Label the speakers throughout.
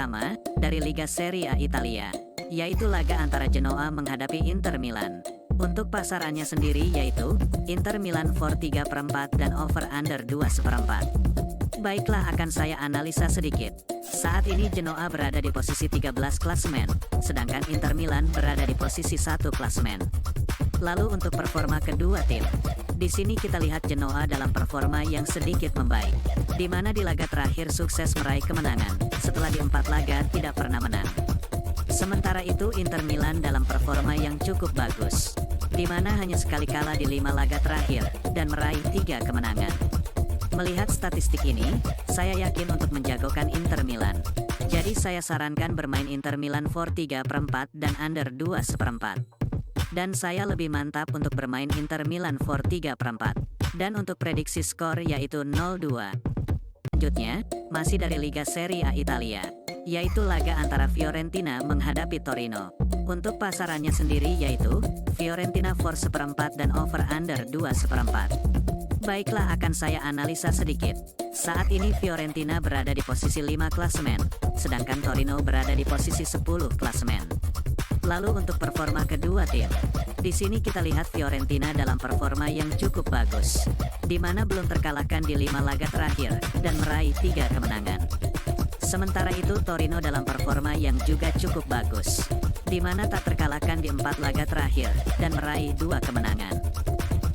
Speaker 1: pertama, dari Liga Serie A Italia, yaitu laga antara Genoa menghadapi Inter Milan. Untuk pasarannya sendiri yaitu, Inter Milan for 3/4 dan over-under 2/4. Baiklah, akan saya analisa sedikit. Saat ini Genoa berada di posisi 13 klasemen, sedangkan Inter Milan berada di posisi 1 klasemen. Lalu untuk performa kedua tim, di sini kita lihat Genoa dalam performa yang sedikit membaik, di mana di laga terakhir sukses meraih kemenangan, setelah di 4 laga tidak pernah menang. Sementara itu Inter Milan dalam performa yang cukup bagus, di mana hanya sekali kalah di 5 laga terakhir, dan meraih 3 kemenangan. Melihat statistik ini, saya yakin untuk menjagokan Inter Milan. Jadi saya sarankan bermain Inter Milan for 3/4 dan under 2/4. Dan saya lebih mantap untuk bermain Inter Milan for 3/4. Dan untuk prediksi skor yaitu 0-2. Selanjutnya, masih dari Liga Serie A Italia, yaitu laga antara Fiorentina menghadapi Torino. Untuk pasarannya sendiri yaitu, Fiorentina for 1/4 dan over-under 2/4. Baiklah, akan saya analisa sedikit. Saat ini Fiorentina berada di posisi 5 klasemen, sedangkan Torino berada di posisi 10 klasemen. Lalu untuk performa kedua tim, di sini kita lihat Fiorentina dalam performa yang cukup bagus, di mana belum terkalahkan di 5 laga terakhir, dan meraih 3 kemenangan. Sementara itu Torino dalam performa yang juga cukup bagus, di mana tak terkalahkan di 4 laga terakhir, dan meraih 2 kemenangan.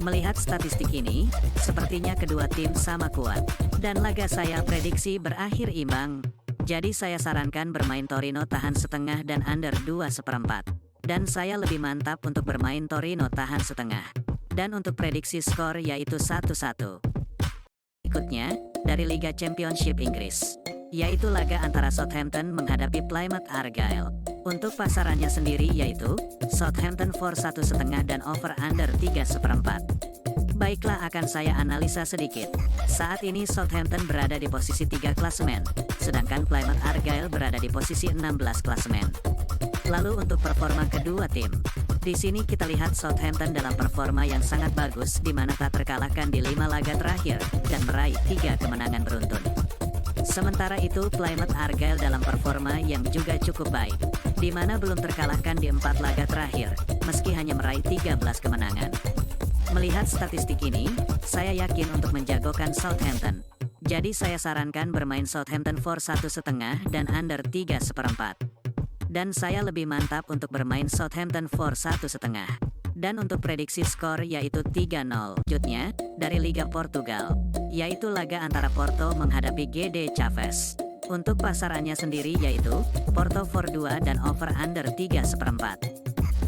Speaker 1: Melihat statistik ini, sepertinya kedua tim sama kuat, dan laga saya prediksi berakhir imbang. Jadi saya sarankan bermain Torino tahan setengah dan under 2/4. Dan saya lebih mantap untuk bermain Torino tahan setengah. Dan untuk prediksi skor yaitu 1-1. Berikutnya, dari Liga Championship Inggris, yaitu laga antara Southampton menghadapi Plymouth Argyle. Untuk pasarannya sendiri yaitu, Southampton for 1,5 dan over-under 3/4. Baiklah, akan saya analisa sedikit. Saat ini Southampton berada di posisi 3 klasemen, sedangkan Plymouth Argyle berada di posisi 16 klasemen. Lalu untuk performa kedua tim, di sini kita lihat Southampton dalam performa yang sangat bagus, di mana tak terkalahkan di 5 laga terakhir, dan meraih 3 kemenangan beruntun. Sementara itu Plymouth Argyle dalam performa yang juga cukup baik, di mana belum terkalahkan di 4 laga terakhir, meski hanya meraih 13 kemenangan. Melihat statistik ini, saya yakin untuk menjagokan Southampton. Jadi saya sarankan bermain Southampton for 1,5 dan under 3/4. Dan saya lebih mantap untuk bermain Southampton for 1,5. Dan untuk prediksi skor yaitu 3-0. Selanjutnya, dari Liga Portugal, yaitu laga antara Porto menghadapi GD Chaves. Untuk pasarannya sendiri yaitu, Porto for 2 dan over-under 3/4.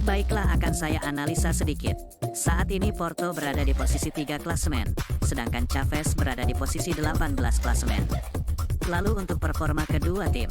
Speaker 1: Baiklah, akan saya analisa sedikit. Saat ini Porto berada di posisi 3 klasemen, sedangkan Chaves berada di posisi 18 klasemen. Lalu untuk performa kedua tim,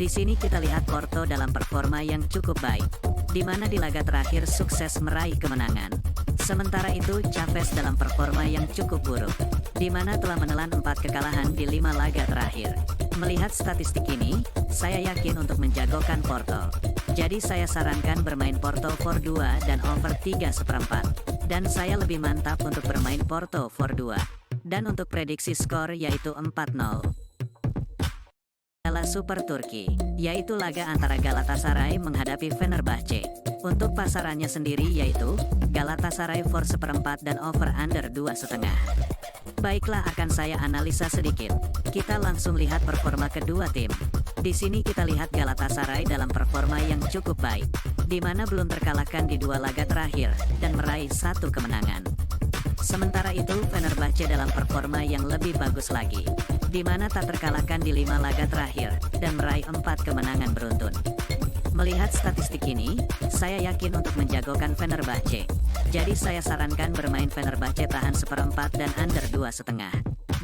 Speaker 1: di sini kita lihat Porto dalam performa yang cukup baik, di mana di laga terakhir sukses meraih kemenangan. Sementara itu Chaves dalam performa yang cukup buruk, di mana telah menelan 4 kekalahan di 5 laga terakhir. Melihat statistik ini, saya yakin untuk menjagokan Porto. Jadi saya sarankan bermain Porto for 2 dan over 3/4. Dan saya lebih mantap untuk bermain Porto for 2. Dan untuk prediksi skor yaitu 4-0. Super Turki, yaitu laga antara Galatasaray menghadapi Fenerbahce. Untuk pasarannya sendiri yaitu, Galatasaray for 1/4 dan over-under 2,5. Baiklah, akan saya analisa sedikit. Kita langsung lihat performa kedua tim. Di sini kita lihat Galatasaray dalam performa yang cukup baik, di mana belum terkalahkan di 2 laga terakhir, dan meraih 1 kemenangan. Sementara itu Fenerbahce dalam performa yang lebih bagus lagi, di mana tak terkalahkan di 5 laga terakhir, dan meraih 4 kemenangan beruntun. Melihat statistik ini, saya yakin untuk menjagokan Fenerbahce. Jadi saya sarankan bermain Fenerbahce tahan 1/4 dan under 2,5.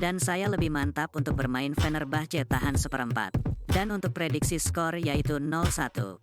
Speaker 1: Dan saya lebih mantap untuk bermain Fenerbahce tahan 1/4. Dan untuk prediksi skor yaitu 0-1.